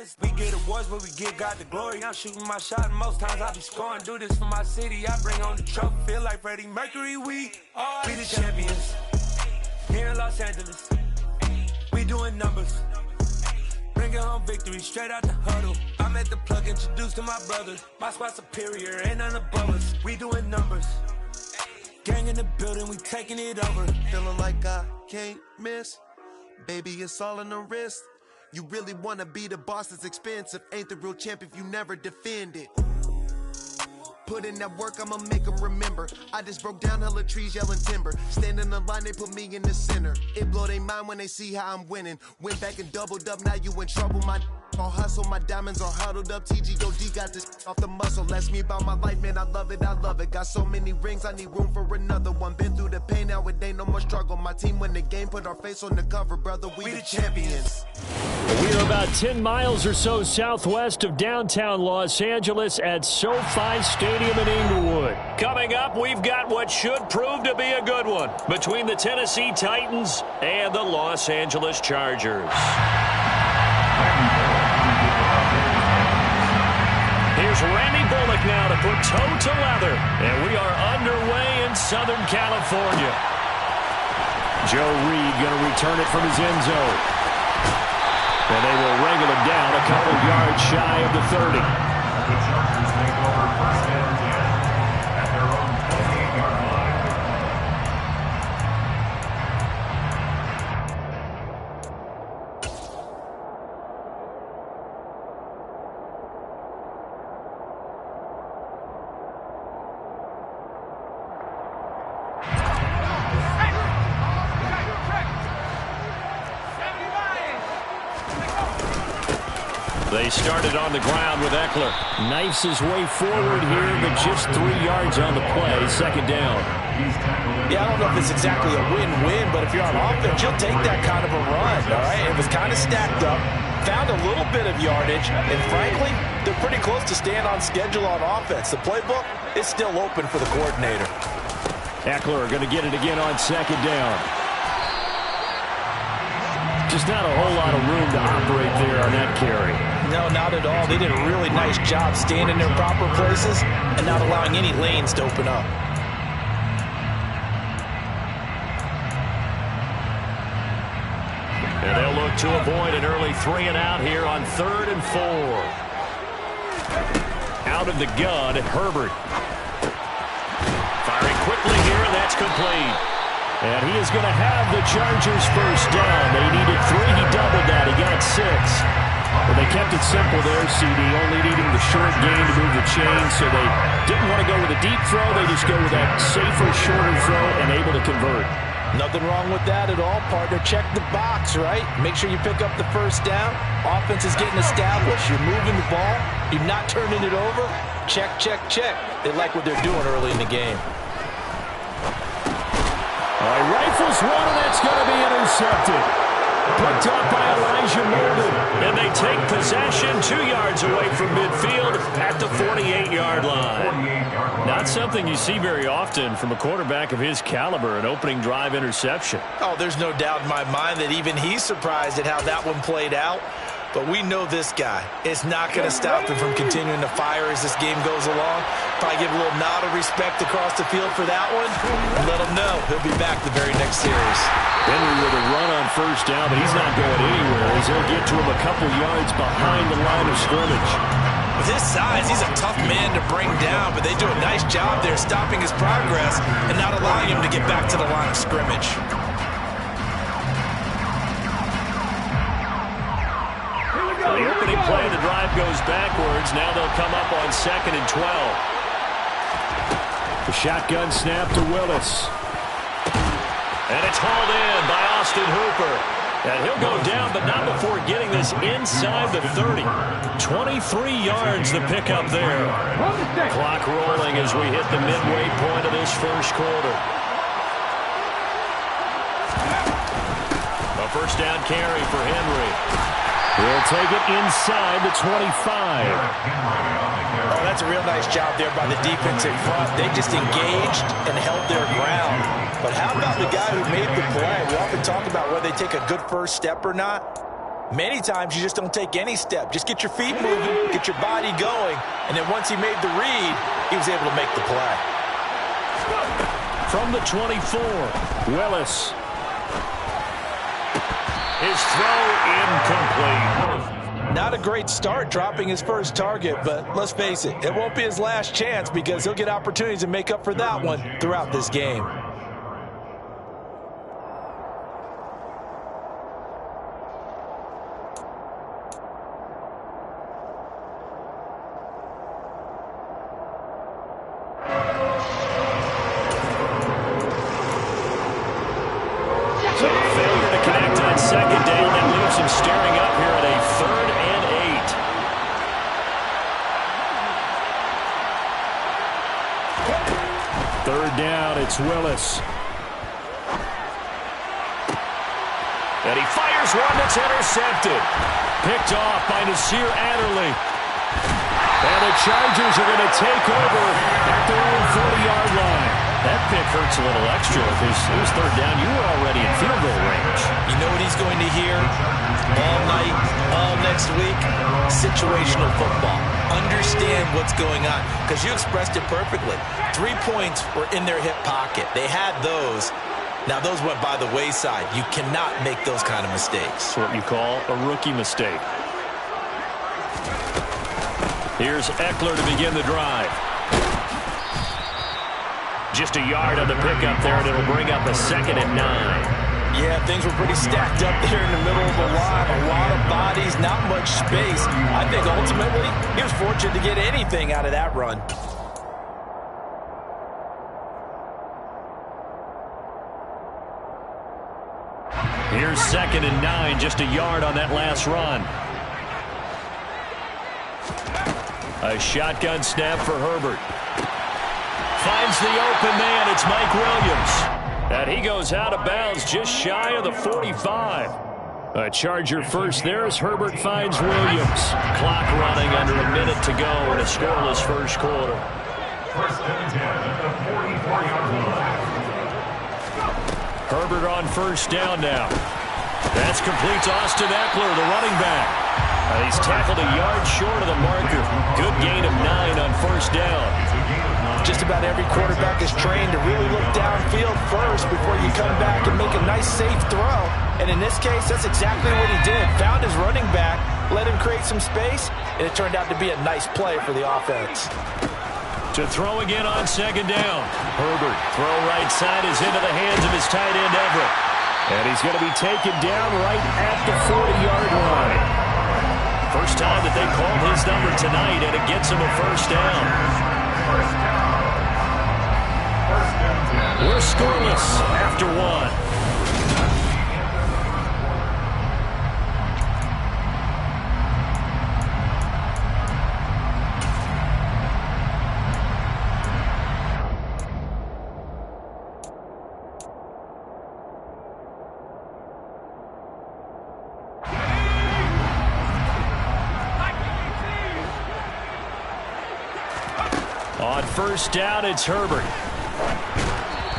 honest, we get awards, but we give God the glory. I'm shooting my shot, and most times I be scoring. Do this for my city, I bring on the trophy. Feel like Freddie Mercury, we the champions. Here in Los Angeles, we doing numbers. Bringing home victory straight out the huddle. I'm at the plug, introduced to my brothers. My squad superior, ain't none above us. We doing numbers. Gang in the building, we taking it over. Feeling like I can't miss. Baby, it's all in the wrist. You really wanna be the boss, it's expensive. Ain't the real champ if you never defend it. Put in that work, I'ma make them remember. I just broke down hella trees, yelling timber. Stand in the line, they put me in the center. It blow their mind when they see how I'm winning. Went back and doubled up, now you in trouble. My all hustle, my diamonds are huddled up. TGOD got this off the muscle. Ask me about my life, man, I love it, I love it. Got so many rings, I need room for another one. Been through the pain, now it ain't no more struggle. My team win the game, put our face on the cover, brother, we the champions. We are about 10 miles or so southwest of downtown Los Angeles at SoFi Stadium in Inglewood. Coming up, we've got what should prove to be a good one between the Tennessee Titans and the Los Angeles Chargers. Here's Randy Bullock now to put toe to leather. And we are underway in Southern California. Joe Reed going to return it from his end zone. And they will wrangle him down a couple yards shy of the 30. The Chargers take over first and 10 at their own 28-yard line. They started on the ground with Eckler. Knifes his way forward here, but just 3 yards on the play. Second down. Yeah, I don't know if it's exactly a win-win, but if you're on offense, you'll take that kind of a run, all right? It was kind of stacked up, found a little bit of yardage, and frankly, they're pretty close to staying on schedule on offense. The playbook is still open for the coordinator. Eckler going to get it again on second down. Just not a whole lot of room to operate there on that carry. No, not at all. They did a really nice job staying in their proper places and not allowing any lanes to open up. And they'll look to avoid an early 3 and out here on 3rd and 4. Out of the gun, Herbert. Firing quickly here, and that's complete. And he is going to have the Chargers first down. They needed 3. He doubled that. He got 6. Well, they kept it simple there, CD, only needing the short gain to move the chain, so they didn't want to go with a deep throw. They just go with that safer, shorter throw and able to convert. Nothing wrong with that at all, partner. Check the box, right? Make sure you pick up the first down. Offense is getting established. You're moving the ball. You're not turning it over. Check, check, check. They like what they're doing early in the game. Rifles one, and that's going to be intercepted. Picked up by Elijah Molden. And they take possession 2 yards away from midfield at the 48-yard line. Not something you see very often from a quarterback of his caliber, an opening drive interception. Oh, there's no doubt in my mind that even he's surprised at how that one played out. But we know this guy is not going to stop him from continuing to fire as this game goes along. Probably give a little nod of respect across the field for that one. And let him know he'll be back the very next series. Henry with a run on first down, but he's not going anywhere as he'll get to him a couple yards behind the line of scrimmage. With his size, he's a tough man to bring down, but they do a nice job there stopping his progress and not allowing him to get back to the line of scrimmage. The opening play of the drive goes backwards. Now they'll come up on 2nd and 12. The shotgun snap to Willis. And it's hauled in by Austin Hooper. And he'll go down, but not before getting this inside the 30. 23 yards the pickup there. Clock rolling as we hit the midway point of this first quarter. A first down carry for Henry. He'll take it inside the 25. Oh, that's a real nice job there by the defense in front. They just engaged and held their ground. But how about the guy who made the play? We often talk about whether they take a good first step or not. Many times you just don't take any step. Just get your feet moving, get your body going, and then once he made the read, he was able to make the play. From the 24, Willis. His throw incomplete. Not a great start dropping his first target, but let's face it, it won't be his last chance because he'll get opportunities to make up for that one throughout this game. So failure to connect on second down. That leaves him staring up here at a 3rd and 8. Third down, it's Willis. And he fires one that's intercepted. Picked off by Nasir Adderley. And the Chargers are going to take over at their own 40-yard line. That pick hurts a little extra because it was third down. You were already in field goal range. You know what he's going to hear all night, all next week? Situational football. Understand what's going on because you expressed it perfectly. 3 points were in their hip pocket. They had those. Now, those went by the wayside. You cannot make those kind of mistakes. That's what you call a rookie mistake. Here's Eckler to begin the drive. Just a yard on the pickup there, and it'll bring up a 2nd and 9. Yeah, things were pretty stacked up there in the middle of the line. A lot of bodies, not much space. I think ultimately he was fortunate to get anything out of that run. Here's 2nd and 9, just a yard on that last run. A shotgun snap for Herbert. Finds the open man. It's Mike Williams. And he goes out of bounds just shy of the 45. A Charger first there as Herbert finds Williams. Clock running under a minute to go in a scoreless first quarter. First and 10 at the 44-yard line. Herbert on first down now. That's complete to Austin Eckler, the running back. He's tackled a yard short of the marker. Good gain of 9 on first down. Just about every quarterback is trained to really look downfield first before you come back and make a nice, safe throw. And in this case, that's exactly what he did. Found his running back, let him create some space, and it turned out to be a nice play for the offense. To throw again on second down. Herbert, throw right side is into the hands of his tight end, Everett. And he's going to be taken down right at the 40-yard line. First time that they called his number tonight, and it gets him a first down. We're scoreless after 1. On first down, it's Herbert.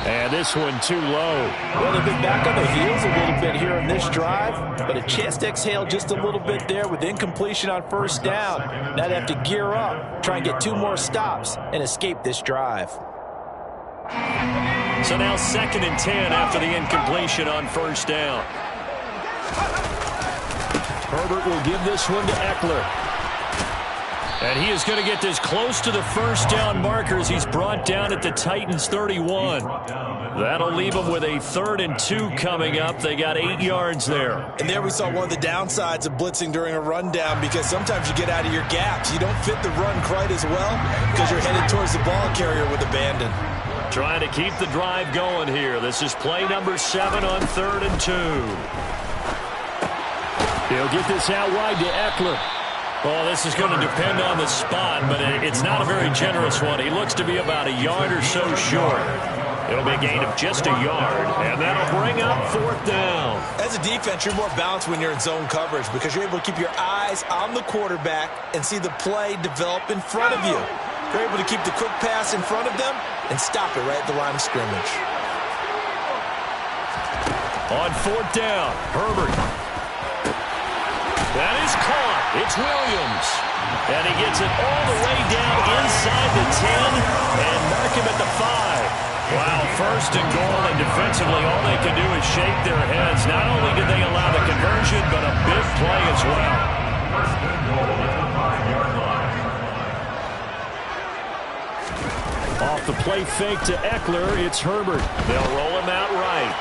And this one too low. Well, they've been back on the heels a little bit here in this drive, but a chance to exhale just a little bit there with incompletion on first down. Now they have to gear up, try and get 2 more stops, and escape this drive. So now 2nd and 10 after the incompletion on first down. Herbert will give this one to Eckler. And he is going to get this close to the first down marker as he's brought down at the Titans 31. That'll leave them with a 3rd and 2 coming up. They got 8 yards there. And there we saw one of the downsides of blitzing during a rundown because sometimes you get out of your gaps. You don't fit the run quite as well because you're headed towards the ball carrier with abandon. Trying to keep the drive going here. This is play number 7 on 3rd and 2. He'll get this out wide to Eckler. Well, this is going to depend on the spot, but it's not a very generous one. He looks to be about a yard or so short. It'll be a gain of just a yard, and that'll bring up 4th down. As a defense, you're more balanced when you're in zone coverage because you're able to keep your eyes on the quarterback and see the play develop in front of you. You're able to keep the quick pass in front of them and stop it right at the line of scrimmage. On 4th down, Herbert. That is caught. It's Williams. And he gets it all the way down inside the 10 and mark him at the 5. Wow, first and goal, and defensively all they can do is shake their heads. Not only did they allow the conversion, but a big play as well. First and goal at the 5-yard line. Off the play fake to Eckler, it's Herbert. They'll roll him out right.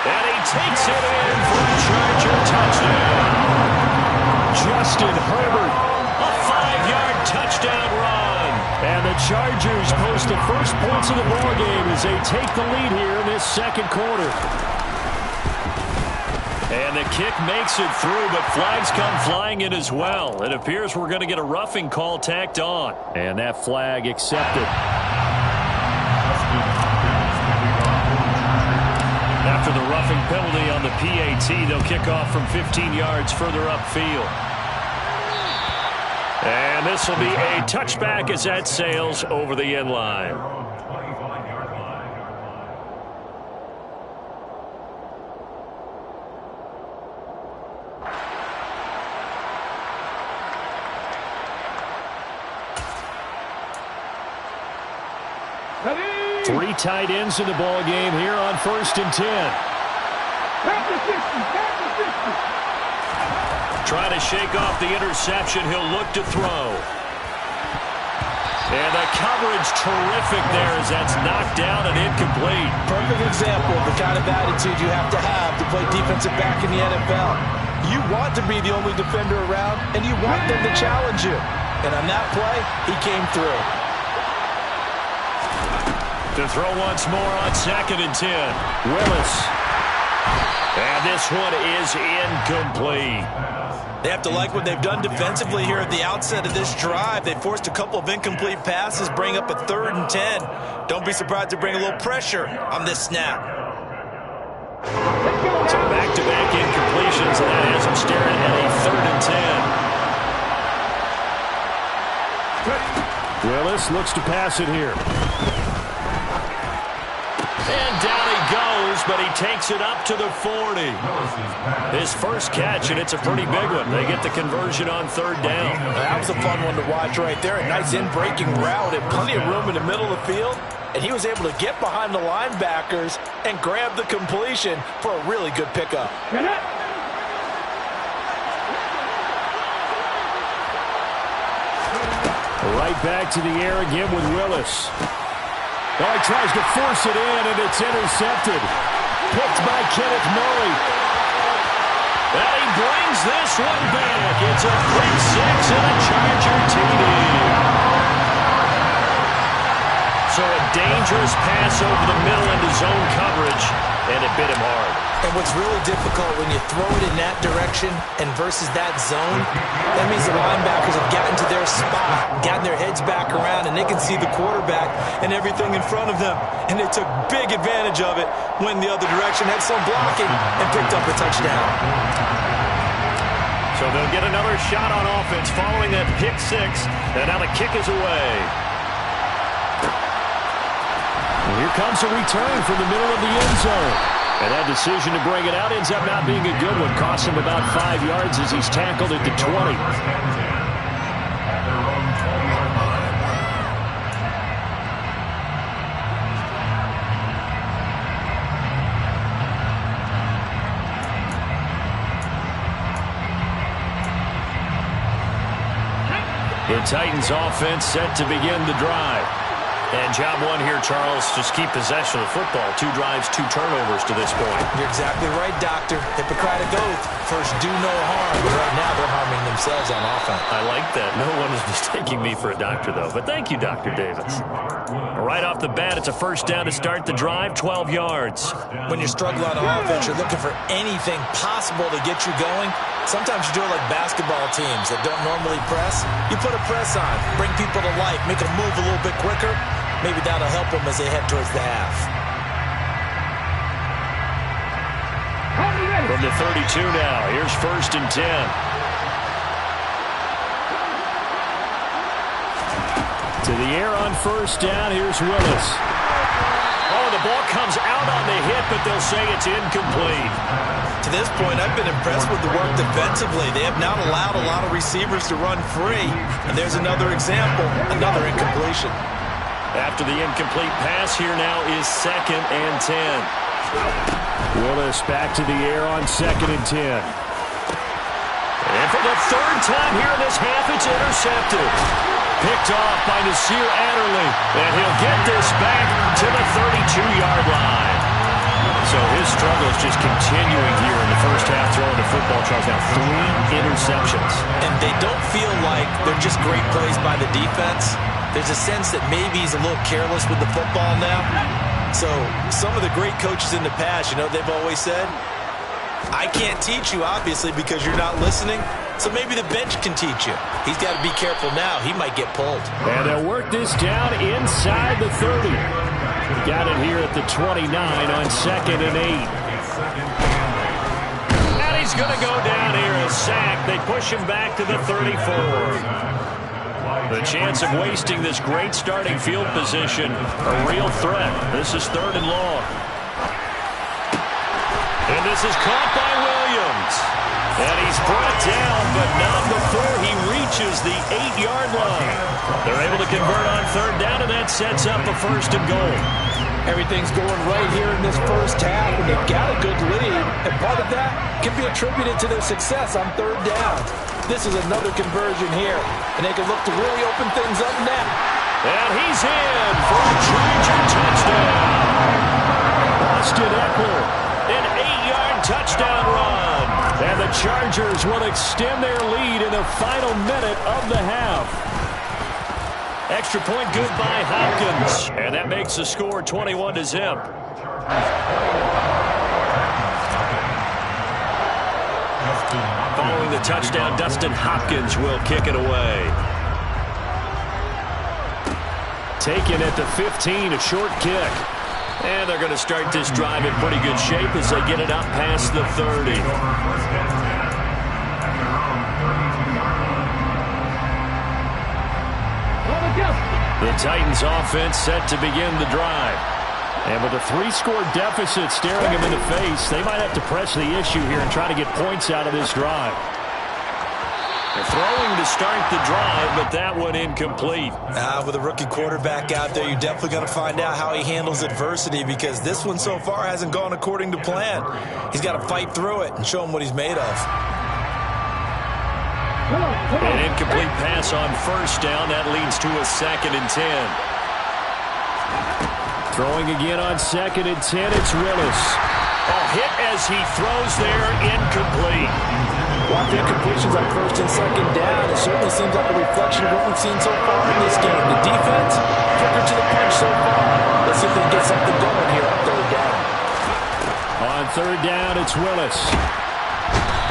And he takes it in for a Charger touchdown. Justin Herbert, a 5-yard touchdown run. And the Chargers post the first points of the ballgame as they take the lead here in this second quarter. And the kick makes it through, but flags come flying in as well. It appears we're going to get a roughing call tacked on. And that flag accepted. After the roughing penalty on the PAT, they'll kick off from 15 yards further upfield. And this will be a touchback as that sails over the end line. Three tight ends in the ball game here on 1st and 10. Trying to shake off the interception. He'll look to throw. And the coverage terrific there as that's knocked down and incomplete. Perfect example of the kind of attitude you have to play defensive back in the NFL. You want to be the only defender around, and you want them to challenge you. And on that play, he came through. To throw once more on 2nd and 10. Willis. And this one is incomplete. They have to like what they've done defensively here at the outset of this drive. They forced a couple of incomplete passes, bring up a 3rd and 10. Don't be surprised to bring a little pressure on this snap. So back-to-back incompletions, and that has them staring at a 3rd and 10. Willis looks to pass it here. And down he goes, but he takes it up to the 40. His first catch, and it's a pretty big one. They get the conversion on 3rd down. That was a fun one to watch right there. A nice in-breaking route and plenty of room in the middle of the field. And he was able to get behind the linebackers and grab the completion for a really good pickup. Right back to the air again with Willis. Oh, he tries to force it in, and it's intercepted. Picked by Kenneth Murray. And he brings this one back. It's a quick 6 and a Charger TD. So a dangerous pass over the middle into zone coverage, and it bit him hard. And what's really difficult when you throw it in that direction and versus that zone, that means the linebackers have gotten to their spot, gotten their heads back around, and they can see the quarterback and everything in front of them. And they took big advantage of it when the other direction had some blocking and picked up a touchdown. So they'll get another shot on offense following that pick 6, and now the kick is away. And here comes a return from the middle of the end zone. And that decision to bring it out ends up not being a good one. Costs him about 5 yards as he's tackled at the 20. The Titans offense set to begin the drive. And job one here, Charles, just keep possession of the football. 2 drives, 2 turnovers to this point. You're exactly right, Doctor. Hippocratic oath. First, do no harm. But right now, they're harming themselves on offense. I like that. No one is mistaking me for a doctor, though. But thank you, Dr. Davis. Right off the bat, it's a first down to start the drive, 12 yards. When you're struggling on offense, you're looking for anything possible to get you going. Sometimes you do it like basketball teams that don't normally press. You put a press on, bring people to life, make them move a little bit quicker. Maybe that'll help them as they head towards the half. From the 32 now, here's 1st and 10. To the air on 1st down, here's Willis. Oh, the the ball comes out on the hit, but they'll say it's incomplete. To this point, I've been impressed with the work defensively. They have not allowed a lot of receivers to run free. And there's another example, another incompletion. After the incomplete pass, here now is 2nd and 10. Willis back to the air on 2nd and 10. And for the 3rd time here in this half, it's intercepted. Picked off by Nasir Adderley. And he'll get this back to the 32-yard line. So his struggle is just continuing here in the first half throwing the football. Charles, now 3 interceptions. And they don't feel like they're just great plays by the defense. There's a sense that maybe he's a little careless with the football now. So some of the great coaches in the past, they've always said, I can't teach you, obviously, because you're not listening. So maybe the bench can teach you. He's got to be careful now. He might get pulled. And they'll work this down inside the 30. Got it here at the 29 on 2nd and 8. And he's going to go down here, a sack. They push him back to the 34. The chance of wasting this great starting field position, a real threat. This is 3rd and long. And this is caught by Williams. And he's brought down, but not before he reaches the 8-yard line. They're able to convert on 3rd down, and that sets up a 1st and goal. Everything's going right here in this first half, and they've got a good lead. And part of that can be attributed to their success on 3rd down. This is another conversion here, and they can look to really open things up now. And he's in for a Charger touchdown. Austin Eckler, an 8-yard touchdown run. And the Chargers will extend their lead in the final minute of the half. Extra point good by Hopkins. And that makes the score 21-0. Following the touchdown, Dustin Hopkins will kick it away. Taken at the 15, a short kick. And they're going to start this drive in pretty good shape as they get it up past the 30. The Titans offense set to begin the drive. And with a 3-score deficit staring them in the face, they might have to press the issue here and try to get points out of this drive. They're throwing to start the drive, but that one incomplete. With a rookie quarterback out there, you're definitely going to find out how he handles adversity, because this one so far hasn't gone according to plan. He's got to fight through it and show him what he's made of. An incomplete pass on 1st down. That leads to a 2nd and 10. Throwing again on 2nd and 10, it's Willis. A hit as he throws there, incomplete. Well, the incompletions on 1st and 2nd down, it certainly seems like a reflection of what we've seen so far in this game. The defense, quicker to the punch so far. Let's see if they can get something going here on 3rd down. On 3rd down, it's Willis.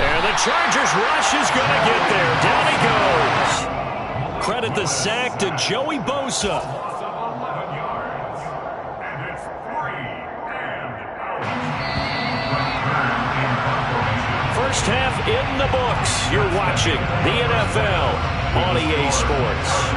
And the Chargers rush is going to get there. Down he goes. Credit the sack to Joey Bosa. First half in the books. You're watching the NFL on EA Sports.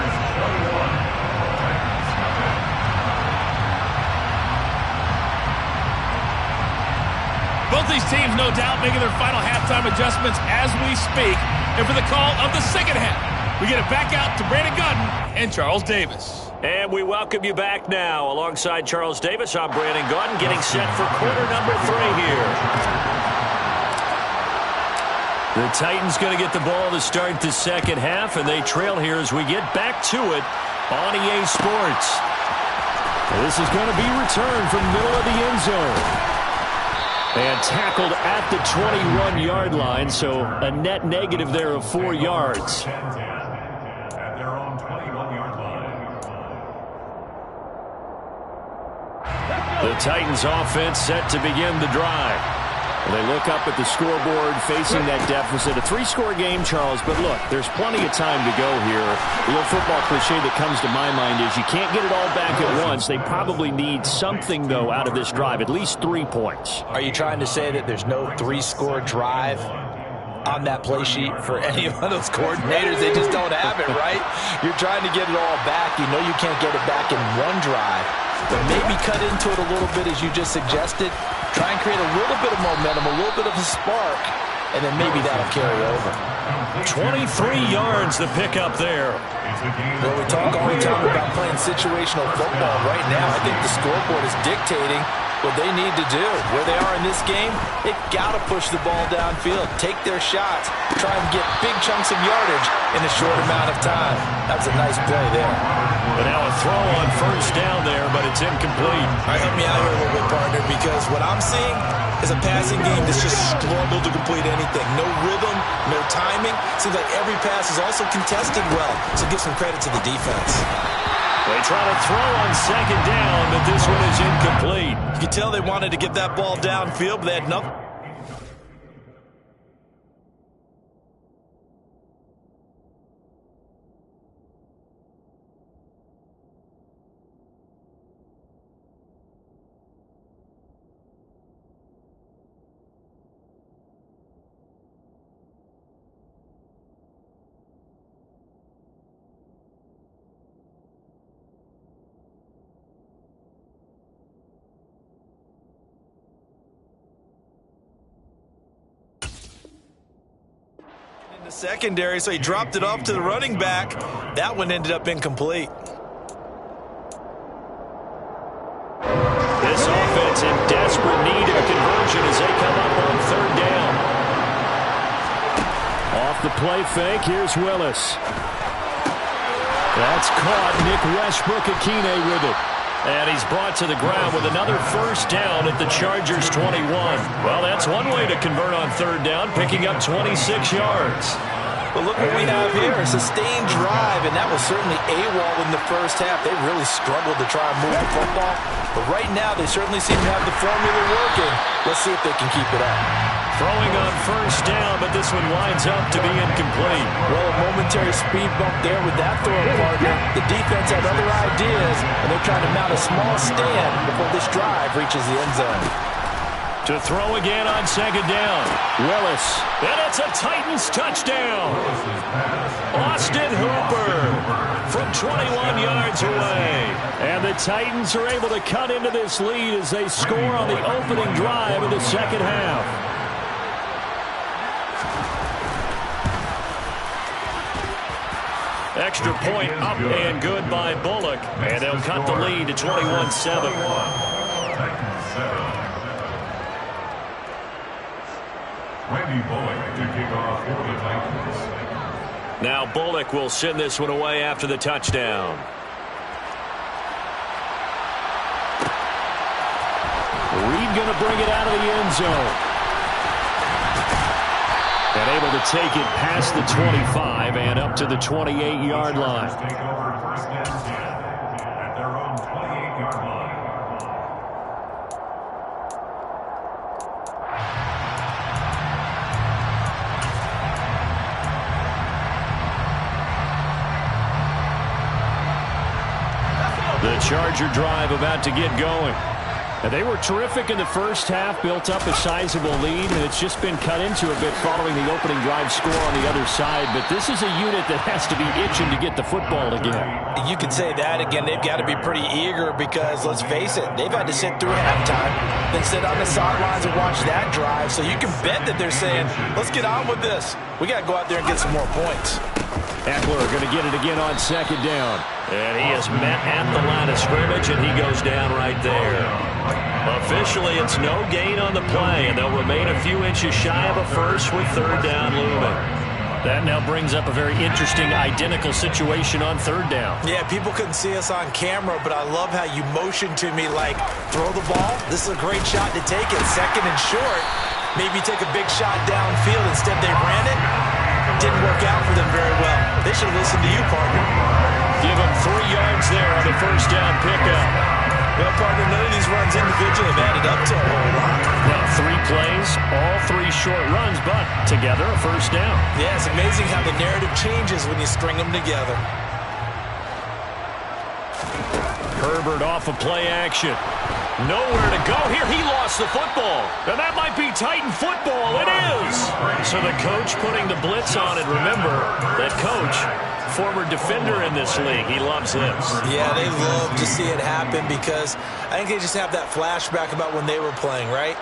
Both these teams, no doubt, making their final halftime adjustments as we speak. And for the call of the second half, we get it back out to Brandon Gaudin and Charles Davis. And we welcome you back now. Alongside Charles Davis, I'm Brandon Gaudin, getting set for quarter number 3 here. The Titans going to get the ball to start the second half, and they trail here as we get back to it on EA Sports. This is going to be returned from the middle of the end zone. And tackled at the 21-yard line, so a net negative there of 4 yards. At their own 21-yard line. The Titans offense set to begin the drive. They look up at the scoreboard facing that deficit. A 3-score game, Charles, but look, there's plenty of time to go here. The old football cliche that comes to my mind is you can't get it all back at once. They probably need something, though, out of this drive, at least 3 points. Are you trying to say that there's no 3-score drive on that play sheet for any of those coordinators? They just don't have it, right? You're trying to get it all back. You know you can't get it back in one drive. But maybe cut into it a little bit as you just suggested. Try and create a little bit of momentum, a little bit of a spark, and then maybe that'll carry over. 23 yards to pick up there. Well, we talk all the time about playing situational football. Right now, I think the scoreboard is dictating what they need to do. Where they are in this game, they've got to push the ball downfield, take their shots, try and get big chunks of yardage in a short amount of time. That's a nice play there. But now a throw on first down there, but it's incomplete. All right, help me out here a little bit, partner, because what I'm seeing is a passing game that's just struggled to complete anything. No rhythm, no timing. Seems like every pass is also contested well, so give some credit to the defense. They try to throw on second down, but this one is incomplete. You can tell they wanted to get that ball downfield, but they had nothing. The secondary, so he dropped it off to the running back. That one ended up incomplete. This offense in desperate need of a conversion as they come up on third down. Off the play fake, here's Willis. That's caught. Nick Westbrook-Akine with it. And he's brought to the ground with another first down at the Chargers' 21. Well, that's one way to convert on third down, picking up 26 yards. But look what we have here, a sustained drive, and that was certainly AWOL in the first half. They really struggled to try and move the football. But right now, they certainly seem to have the formula working. Let's see if they can keep it up. Throwing on first down, but this one winds up to be incomplete. Well, a momentary speed bump there with that throw, partner. The defense had other ideas, and they're trying to mount a small stand before this drive reaches the end zone. To throw again on second down. Willis. And it's a Titans touchdown. Austin Hooper from 21 yards away. And the Titans are able to cut into this lead as they score on the opening drive of the second half. Extra point up and good by Bullock. And they'll cut the lead to 21-7. Now Bullock will send this one away after the touchdown. Reed going to bring it out of the end zone. And able to take it past the 25 and up to the 28-yard line. Take over first and 10 at their own 28-yard line. The Charger drive about to get going. And they were terrific in the first half, built up a sizable lead, and it's just been cut into a bit following the opening drive score on the other side. But this is a unit that has to be itching to get the football again. You could say that again. They've got to be pretty eager because, let's face it, they've had to sit through halftime, then sit on the sidelines and watch that drive. So you can bet that they're saying, let's get on with this. We got to go out there and get some more points. Eckler going to get it again on second down. And he is met at the line of scrimmage, and he goes down right there. Officially, it's no gain on the play, and they'll remain a few inches shy of a first with third down looming. That now brings up a very interesting identical situation on third down. Yeah, people couldn't see us on camera, but I love how you motioned to me like, throw the ball. This is a great shot to take it. Second and short. Maybe take a big shot downfield. Instead, they ran it. Didn't work out for them very well. They should have listened to you, partner. Give them 3 yards there on the first down pickup. Well, partner, none of these runs individually have added up to a whole lot. Now 3 plays, all 3 short runs, but together a first down. Yeah, it's amazing how the narrative changes when you string them together. Herbert off of play action. Nowhere to go here. He lost the football. And that might be Titan football. It is. So the coach putting the blitz on it. Remember, that coach former defender in this league. He loves this. Yeah, they love to see it happen because I think they just have that flashback about when they were playing, right?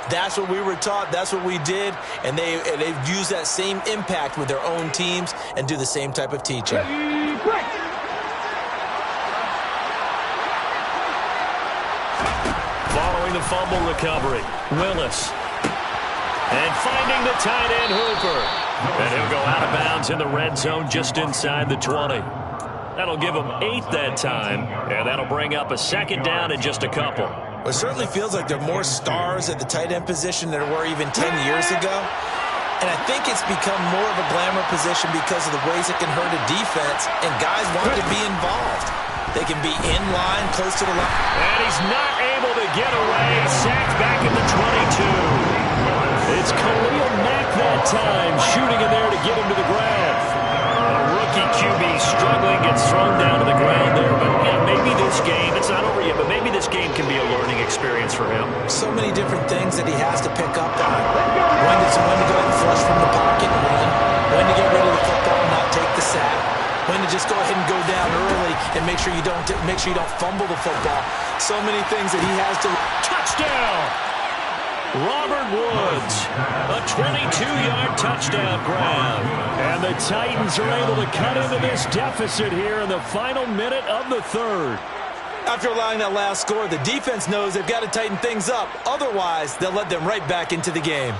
That's what we were taught. That's what we did. And they've used that same impact with their own teams and do the same type of teaching. Following the fumble recovery, Willis. And finding the tight end, Hooper. And he'll go out of bounds in the red zone just inside the 20. That'll give him 8 that time, and that'll bring up a second down in just a couple. It certainly feels like there are more stars at the tight end position than there were even 10 years ago. And I think it's become more of a glamour position because of the ways it can hurt a defense, and guys want to be involved. They can be in line, close to the line. And he's not able to get away. Sacked back at the 22. It's Khalil Mack that time, shooting in there to get him to the ground. A rookie QB struggling, gets thrown down to the ground there. But yeah, maybe this game, it's not over yet, but maybe this game can be a learning experience for him. So many different things that he has to pick up on. When to go ahead and flush from the pocket and run. When to get rid of the football and not take the sack. When to just go ahead and go down early and make sure you don't fumble the football. So many things that he has to. Touchdown! Robert Woods, a 22-yard touchdown grab. And the Titans are able to cut into this deficit here in the final minute of the third. After allowing that last score, the defense knows they've got to tighten things up. Otherwise, they'll let them right back into the game.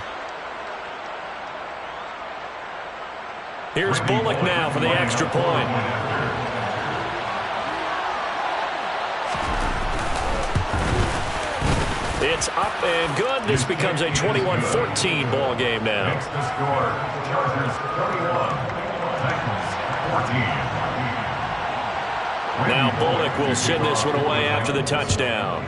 Here's Bullock now for the extra point. It's up and good. This becomes a 21-14 ball game now. Makes the score, Chargers 31, Titans 14. Now Bullock will send this one away after the touchdown.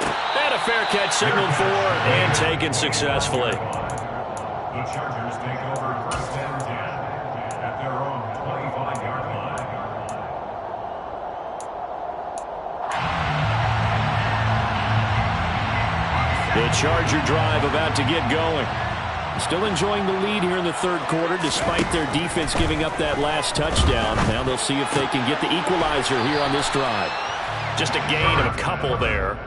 And a fair catch signaled for and taken successfully. The Chargers take over first and 10 at their own 25-yard line. The Charger drive about to get going. Still enjoying the lead here in the third quarter despite their defense giving up that last touchdown. Now they'll see if they can get the equalizer here on this drive. Just a gain of a couple there.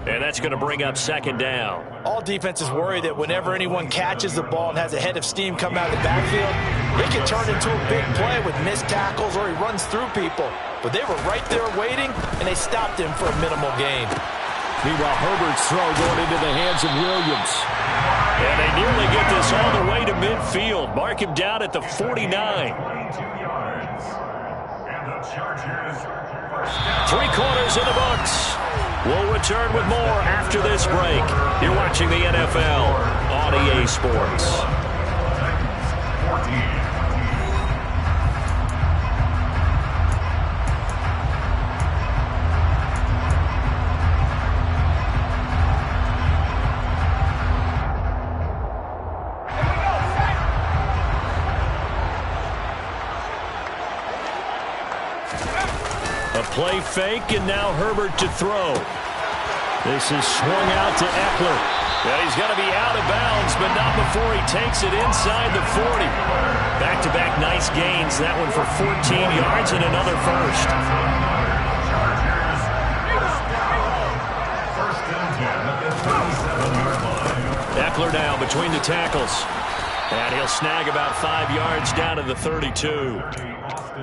And that's going to bring up second down. All defenses worry that whenever anyone catches the ball and has a head of steam come out of the backfield, it can turn into a big play with missed tackles or he runs through people. But they were right there waiting, and they stopped him for a minimal gain. Meanwhile, Herbert's throw going into the hands of Williams. And they nearly get this all the way to midfield. Mark him down at the 49. 22 yards. And the Chargers first down. 3 quarters in the books. We'll return with more after this break. You're watching the NFL on EA Sports. Titans 14. Play fake, and now Herbert to throw. This is swung out to Eckler. Yeah, he's going to be out of bounds, but not before he takes it inside the 40. Back-to-back nice gains. That one for 14 yards and another first. First and 10 at the 37-yard line. Eckler now between the tackles. And he'll snag about 5 yards down to the 32.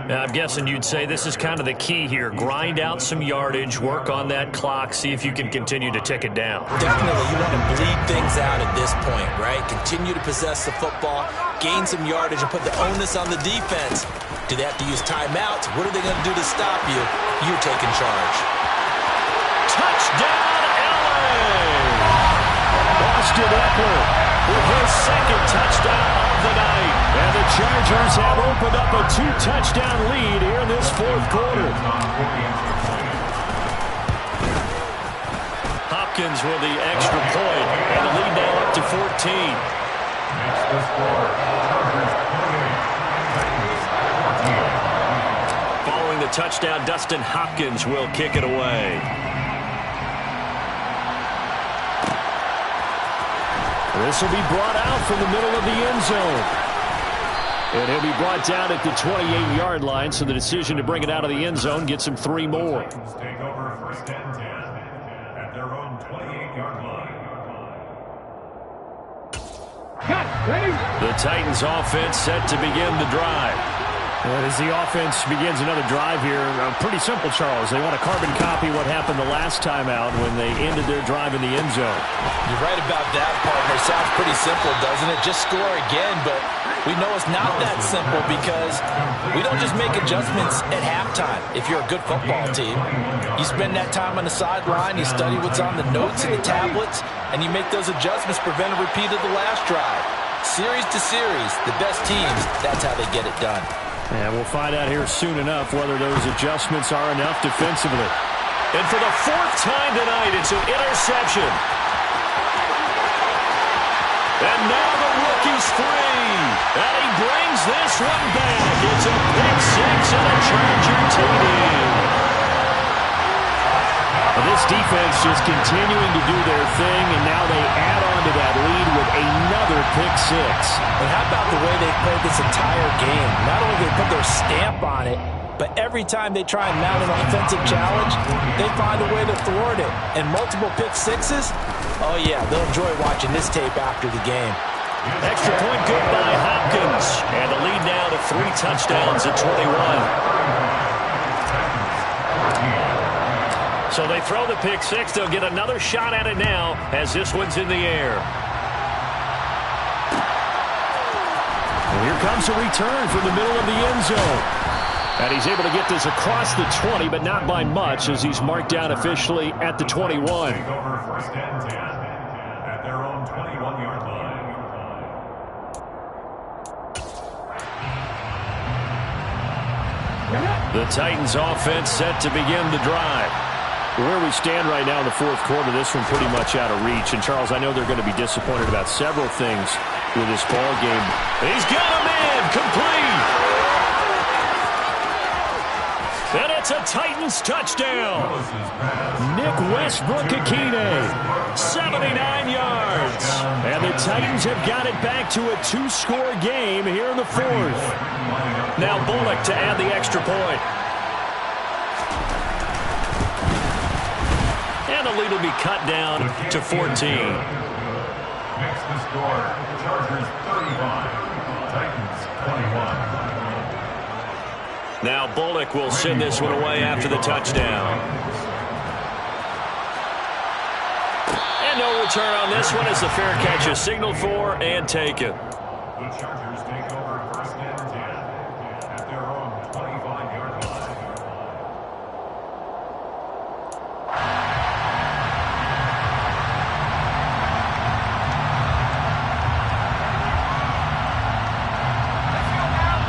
Now, I'm guessing you'd say this is kind of the key here. Grind out some yardage, work on that clock, see if you can continue to tick it down. Definitely, you want to bleed things out at this point, right? Continue to possess the football, gain some yardage, and put the onus on the defense. Do they have to use timeouts? What are they going to do to stop you? You're taking charge. Touchdown, LA! Austin Eckler with his second touchdown of the night. And the Chargers have opened up a 2-touchdown lead here in this fourth quarter. Hopkins with the extra point, and the lead now up to 14. Makes the score, Chargers 28, Titans 14. Following the touchdown, Dustin Hopkins will kick it away. This will be brought out from the middle of the end zone. And he'll be brought down at the 28-yard line, so the decision to bring it out of the end zone gets him 3 more. Take over first and 10 at their own 28-yard line. The Titans offense set to begin the drive. And as the offense begins another drive here, pretty simple, Charles. They want to carbon copy what happened the last time out when they ended their drive in the end zone. You're right about that, partner. Sounds pretty simple, doesn't it? Just score again, but we know it's not that simple because we don't just make adjustments at halftime. If you're a good football team, you spend that time on the sideline, you study what's on the notes and the tablets, and you make those adjustments, prevent a repeat of the last drive. Series to series, the best teams, that's how they get it done. And we'll find out here soon enough whether those adjustments are enough defensively. And for the 4th time tonight, it's an interception. And now the rookie's free. And he brings this one back. It's a pick 6 and a Charger TD. This defense just continuing to do their thing, and now they add on to that lead with another pick 6. And how about the way they played this entire game? Not only did they put their stamp on it, but every time they try and mount an offensive challenge, they find a way to thwart it. And multiple pick 6s? Oh, yeah, they'll enjoy watching this tape after the game. Extra point good by Hopkins. And the lead now to 3 touchdowns at 21. So they throw the pick 6. They'll get another shot at it now as this one's in the air. And here comes a return from the middle of the end zone. And he's able to get this across the 20, but not by much as he's marked down officially at the 21. Take over first and 10 at their own 21-yard line. The Titans offense set to begin the drive. Where we stand right now in the 4th quarter, this one pretty much out of reach. And, Charles, I know they're going to be disappointed about several things with this ball game. He's got him in, complete. And it's a Titans touchdown. Nick Westbrook-Akine, 79 yards. And the Titans have got it back to a 2-score game here in the 4th. Now Bullock to add the extra point. And the lead will be cut down to 14. Next to score, Chargers 35, Titans 21. Now Bullock will send this one away after the touchdown. And no return on this one as the fair catch is signaled for and taken. The Chargers take over first and 10 at their own 25-yard line.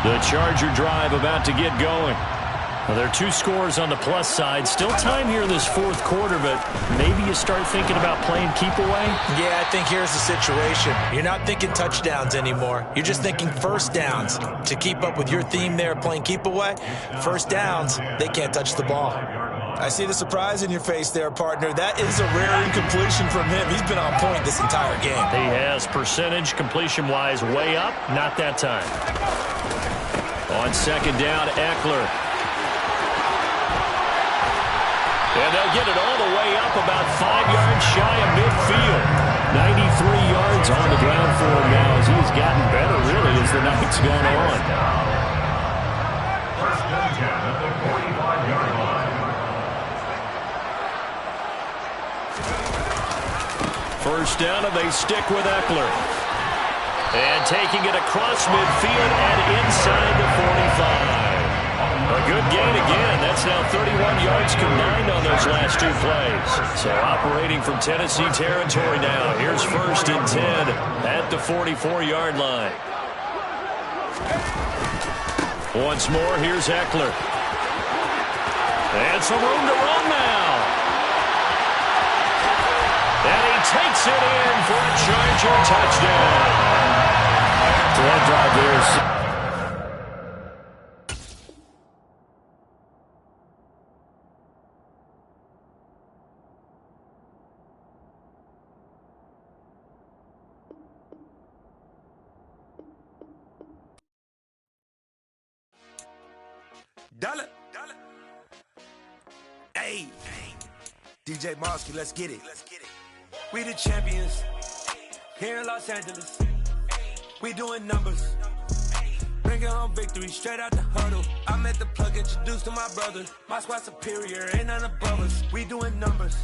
The Charger drive about to get going. Well, there are 2 scores on the plus side. Still time here in this 4th quarter, but maybe you start thinking about playing keep away? Yeah, I think here's the situation. You're not thinking touchdowns anymore. You're just thinking first downs. To keep up with your theme there, playing keep away, first downs, they can't touch the ball. I see the surprise in your face there, partner. That is a rare incompletion from him. He's been on point this entire game. He has percentage completion-wise way up. Not that time. On 2nd down, Eckler. And they'll get it all the way up about 5 yards shy of midfield. 93 yards on the ground for him now as he's gotten better, really, as the night's gone on. First and 10 at the 45-yard line. First down, and they stick with Eckler. And taking it across midfield and inside the 45. A good gain again. That's now 31 yards combined on those last 2 plays. So operating from Tennessee territory now. Here's 1st and 10 at the 44-yard line. Once more, here's Eckler. And some room to run now. And he takes it in for a Charger touchdown. So that drive there is Dollar. Hey. DJ Mosky, let's get it. We the champions. Here in Los Angeles. We doing numbers. Bringing home victory straight out the huddle. I met the plug, introduced to my brother. My squad superior, ain't none above us. We doing numbers.